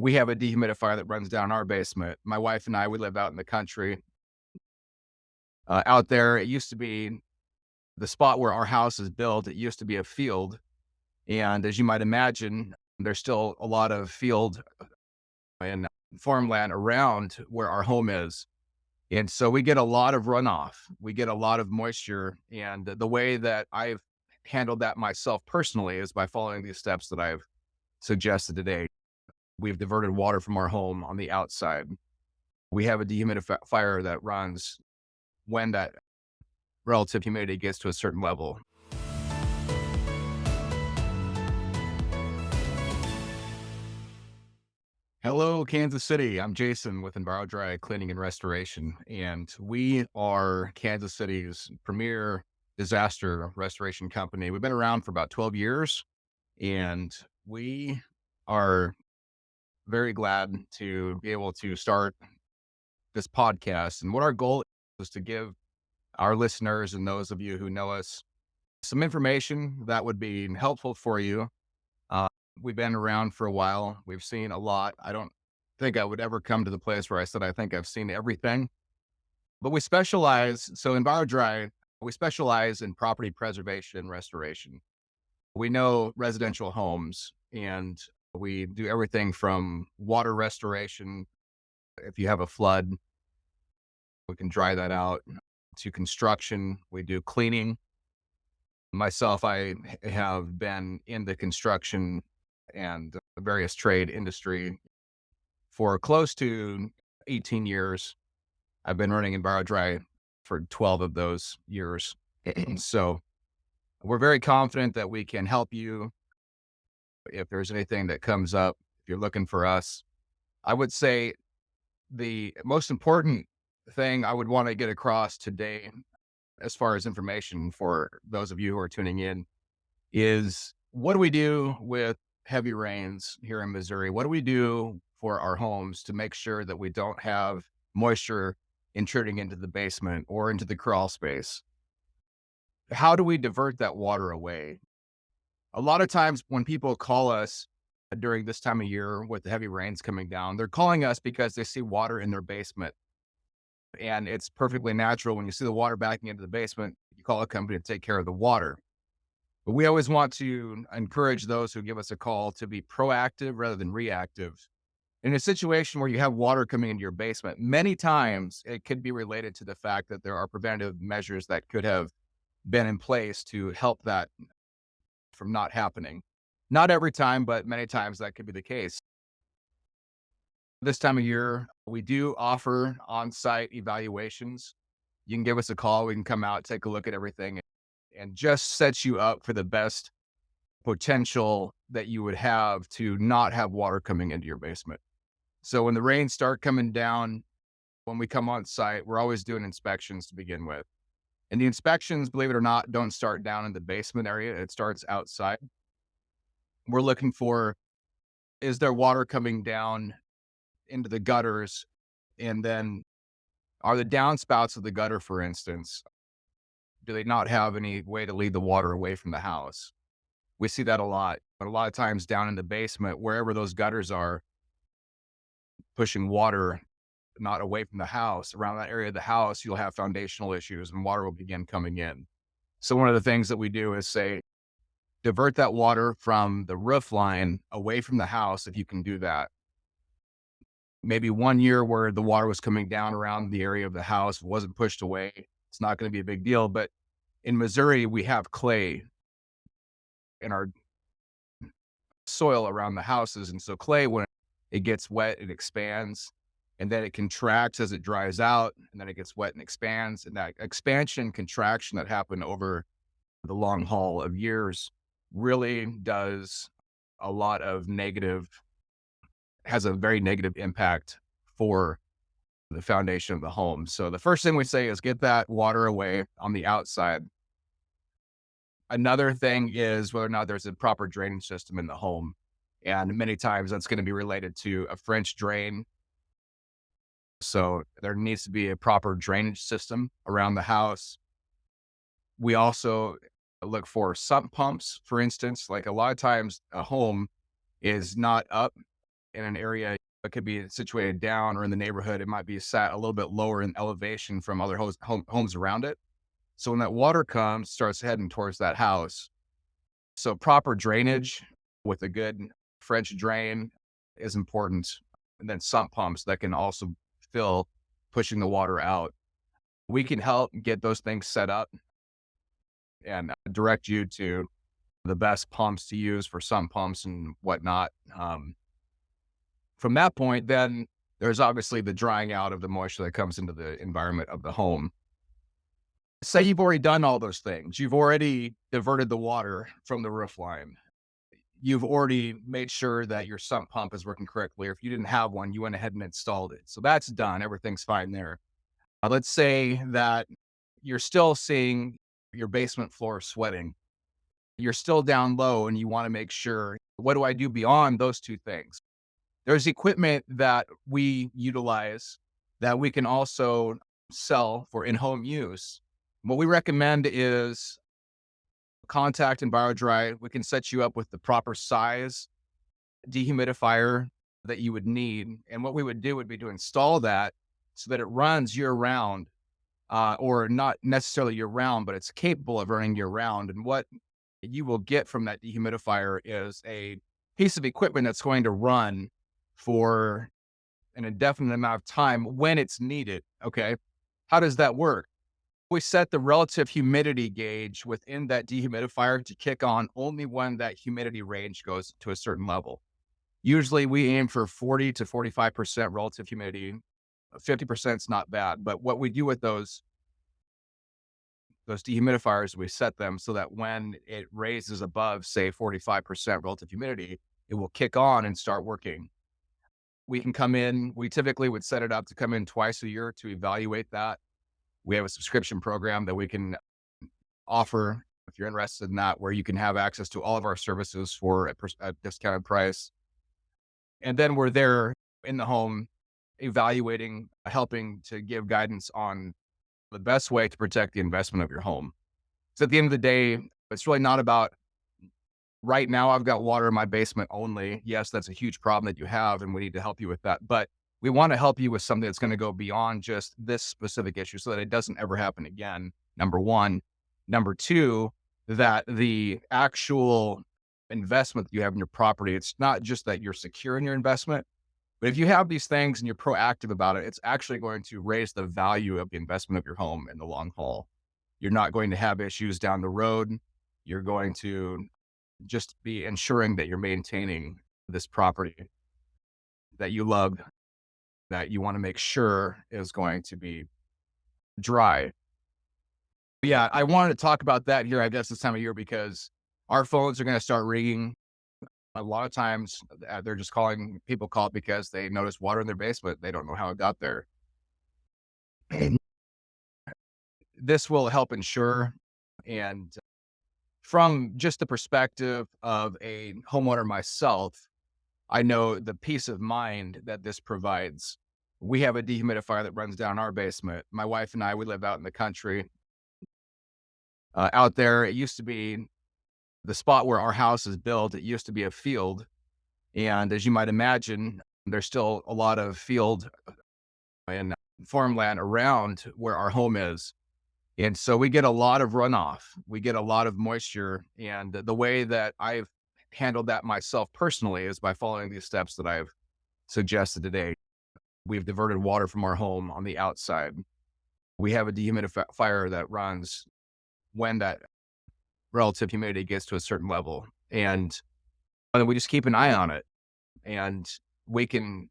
we have a dehumidifier that runs down our basement. My wife and I, we live out in the country. Out there, it used to be the spot where our house is built. It used to be a field. And as you might imagine, there's still a lot of field and farmland around where our home is. And so we get a lot of runoff. We get a lot of moisture. And the way that I've handled that myself personally is by following these steps that I've suggested today. We've diverted water from our home on the outside. We have a dehumidifier that runs when that relative humidity gets to a certain level. Hello, Kansas City. I'm Jason with Enviro-Dry Cleaning and Restoration, and we are Kansas City's premier disaster restoration company. We've been around for about 12 years, and we are very glad to be able to start this podcast. And what our goal is to give our listeners and those of you who know us some information that would be helpful for you. We've been around for a while. We've seen a lot. I don't think I would ever come to the place where I said, I think I've seen everything, but we specialize. So in Enviro-Dry, we specialize in property preservation and restoration. We know residential homes, and we do everything from water restoration. If you have a flood, we can dry that out, to construction. We do cleaning. Myself, I have been in the construction and various trade industry for close to 18 years. I've been running Enviro-Dry for 12 of those years. So we're very confident that we can help you if there's anything that comes up, if you're looking for us. I would say the most important thing I would want to get across today, as far as information for those of you who are tuning in, is what do we do with heavy rains here in Missouri? What do we do for our homes to make sure that we don't have moisture intruding into the basement or into the crawl space? How do we divert that water away? A lot of times when people call us during this time of year with the heavy rains coming down, they're calling us because they see water in their basement. And it's perfectly natural when you see the water backing into the basement, you call a company to take care of the water. But we always want to encourage those who give us a call to be proactive rather than reactive. In a situation where you have water coming into your basement, many times it could be related to the fact that there are preventative measures that could have been in place to help that from not happening. Not every time, but many times that could be the case. This time of year, we do offer on-site evaluations. You can give us a call. We can come out, take a look at everything, and just set you up for the best potential that you would have to not have water coming into your basement. So when the rains start coming down, when we come on site, we're always doing inspections to begin with. And the inspections, believe it or not, don't start down in the basement area. It starts outside. We're looking for, is there water coming down into the gutters? And then are the downspouts of the gutter, for instance, do they not have any way to lead the water away from the house? We see that a lot, but a lot of times down in the basement, wherever those gutters are, pushing water not away from the house, around that area of the house, you'll have foundational issues and water will begin coming in. So one of the things that we do is say, divert that water from the roof line away from the house if you can do that. Maybe 1 year where the water was coming down around the area of the house, wasn't pushed away, it's not going to be a big deal. But in Missouri, we have clay in our soil around the houses. And so clay, when it gets wet, it expands, and then it contracts as it dries out, and then it gets wet and expands. And that expansion contraction that happened over the long haul of years really does a lot of has a very negative impact for the foundation of the home. So the first thing we say is get that water away on the outside. Another thing is whether or not there's a proper drainage system in the home. And many times that's going to be related to a French drain. So there needs to be a proper drainage system around the house. We also look for sump pumps, for instance. Like a lot of times a home is not up in an area that could be situated down, or in the neighborhood, it might be sat a little bit lower in elevation from other homes around it. So when that water comes, starts heading towards that house. So proper drainage with a good French drain is important. And then sump pumps that can also fill, pushing the water out. We can help get those things set up and direct you to the best pumps to use for sump pumps and whatnot. From that point, then there's obviously the drying out of the moisture that comes into the environment of the home. Say you've already done all those things. You've already diverted the water from the roof line. You've already made sure that your sump pump is working correctly. Or if you didn't have one, you went ahead and installed it. So that's done. Everything's fine there. Let's say that you're still seeing your basement floor sweating. You're still down low and you want to make sure, what do I do beyond those two things? There's equipment that we utilize that we can also sell for in-home use. What we recommend is contact Enviro-Dry. We can set you up with the proper size dehumidifier that you would need. And what we would do would be to install that so that it runs year round, or not necessarily year round, but it's capable of running year round. And what you will get from that dehumidifier is a piece of equipment that's going to run for an indefinite amount of time when it's needed. Okay. How does that work? We set the relative humidity gauge within that dehumidifier to kick on only when that humidity range goes to a certain level. Usually we aim for 40 to 45% relative humidity. 50% is not bad, but what we do with those dehumidifiers, we set them so that when it raises above, say, 45% relative humidity, it will kick on and start working. We can come in, we typically would set it up to come in twice a year to evaluate that. We have a subscription program that we can offer if you're interested in that, where you can have access to all of our services for a discounted price. And then we're there in the home evaluating, helping to give guidance on the best way to protect the investment of your home. So at the end of the day, it's really not about, right now I've got water in my basement only. Yes, that's a huge problem that you have, and we need to help you with that. But we want to help you with something that's going to go beyond just this specific issue so that it doesn't ever happen again. Number one. Number two, that the actual investment that you have in your property, it's not just that you're secure in your investment, but if you have these things and you're proactive about it, it's actually going to raise the value of the investment of your home in the long haul. You're not going to have issues down the road. You're going to just be ensuring that you're maintaining this property that you love, that you want to make sure is going to be dry. Yeah, I wanted to talk about that here, I guess, this time of year, because our phones are going to start ringing. A lot of times they're just calling, people call it because they notice water in their basement. They don't know how it got there. This will help ensure, and from just the perspective of a homeowner myself, I know the peace of mind that this provides. We have a dehumidifier that runs down our basement. My wife and I, we live out in the country. Out there, it used to be the spot where our house is built. It used to be a field. And as you might imagine, there's still a lot of field and farmland around where our home is. And so we get a lot of runoff. We get a lot of moisture. And the way that I've handled that myself personally is by following these steps that I've suggested today. We've diverted water from our home on the outside. We have a dehumidifier that runs when that relative humidity gets to a certain level. And we just keep an eye on it. And we can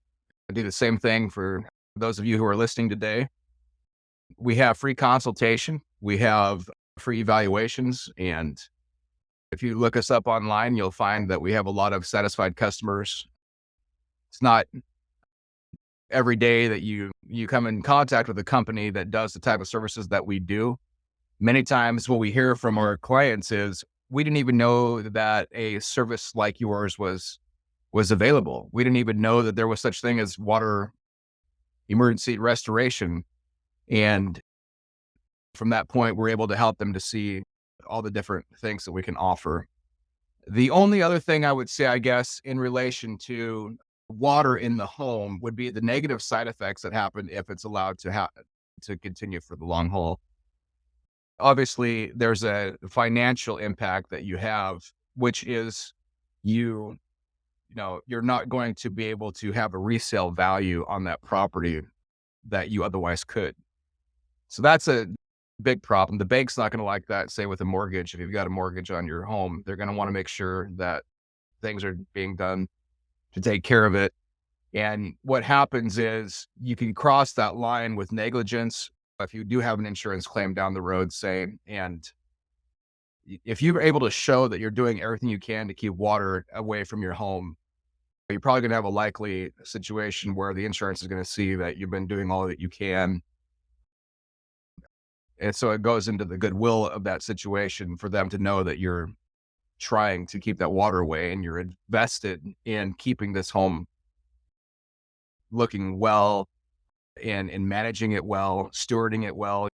do the same thing for those of you who are listening today. We have free consultation. We have free evaluations. And if you look us up online, you'll find that we have a lot of satisfied customers. It's not every day that you come in contact with a company that does the type of services that we do. Many times what we hear from our clients is, we didn't even know that a service like yours was available. We didn't even know that there was such thing as water emergency restoration. And from that point, we're able to help them to see all the different things that we can offer. The only other thing I would say, I guess, in relation to water in the home would be the negative side effects that happen if it's allowed to continue for the long haul. Obviously, there's a financial impact that you have, which is you you're not going to be able to have a resale value on that property that you otherwise could. So that's a big problem. The bank's not going to like that. Say with a mortgage, if you've got a mortgage on your home, they're going to want to make sure that things are being done to take care of it. And what happens is you can cross that line with negligence if you do have an insurance claim down the road, say, and if you're able to show that you're doing everything you can to keep water away from your home, you're probably going to have a likely situation where the insurance is going to see that you've been doing all that you can. And so it goes into the goodwill of that situation for them to know that you're trying to keep that water away and you're invested in keeping this home looking well and managing it well, stewarding it well.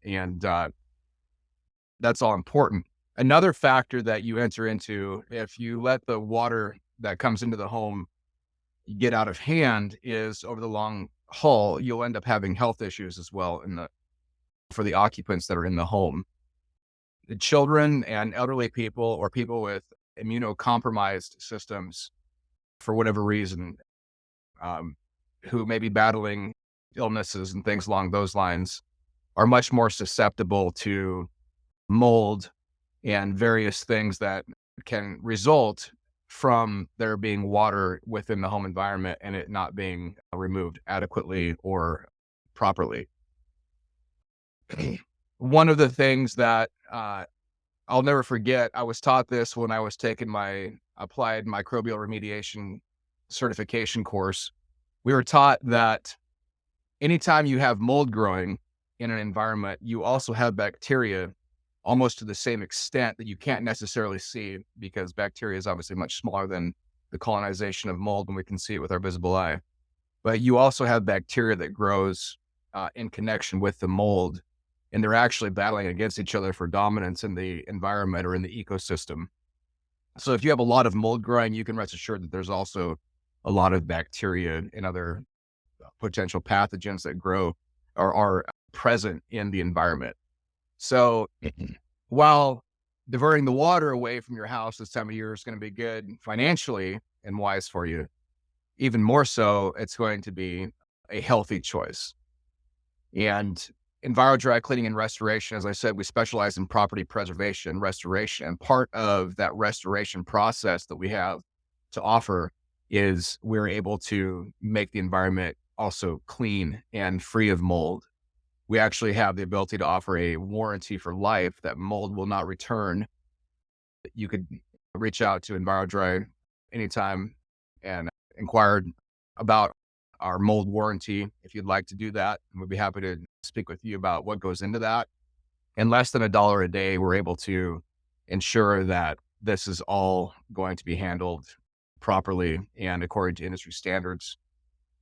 And that's all important. Another factor that you enter into, if you let the water that comes into the home get out of hand, is over the long haul, you'll end up having health issues as well for the occupants that are in the home. The children and elderly people or people with immunocompromised systems, for whatever reason, who may be battling illnesses and things along those lines, are much more susceptible to mold and various things that can result from there being water within the home environment and it not being removed adequately or properly. One of the things that I'll never forget, I was taught this when I was taking my applied microbial remediation certification course. We were taught that anytime you have mold growing in an environment, you also have bacteria almost to the same extent that you can't necessarily see, because bacteria is obviously much smaller than the colonization of mold when we can see it with our visible eye. But you also have bacteria that grows in connection with the mold, and they're actually battling against each other for dominance in the environment or in the ecosystem. So if you have a lot of mold growing, you can rest assured that there's also a lot of bacteria and other potential pathogens that grow or are present in the environment. So while diverting the water away from your house this time of year is going to be good financially and wise for you, even more so, it's going to be a healthy choice. And Enviro-Dry Cleaning and Restoration, as I said, we specialize in property preservation and restoration. And part of that restoration process that we have to offer is we're able to make the environment also clean and free of mold. We actually have the ability to offer a warranty for life that mold will not return. You could reach out to Enviro-Dry anytime and inquire about our mold warranty if you'd like to do that. And we'd be happy to speak with you about what goes into that. In less than $1 a day, we're able to ensure that this is all going to be handled properly and according to industry standards.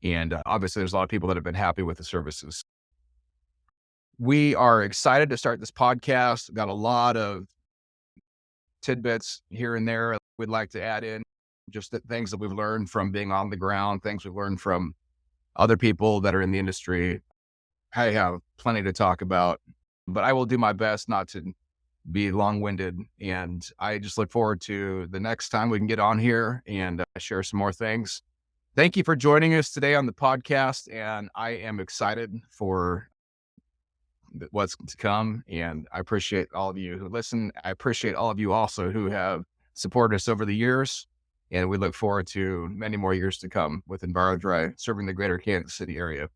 And obviously, there's a lot of people that have been happy with the services. We are excited to start this podcast. Got a lot of tidbits here and there we'd like to add in, just the things that we've learned from being on the ground, things we've learned from other people that are in the industry. I have plenty to talk about, but I will do my best not to be long-winded. And I just look forward to the next time we can get on here and share some more things. Thank you for joining us today on the podcast. And I am excited for what's to come. And I appreciate all of you who listen. I appreciate all of you also who have supported us over the years. And we look forward to many more years to come with Enviro-Dry serving the greater Kansas City area.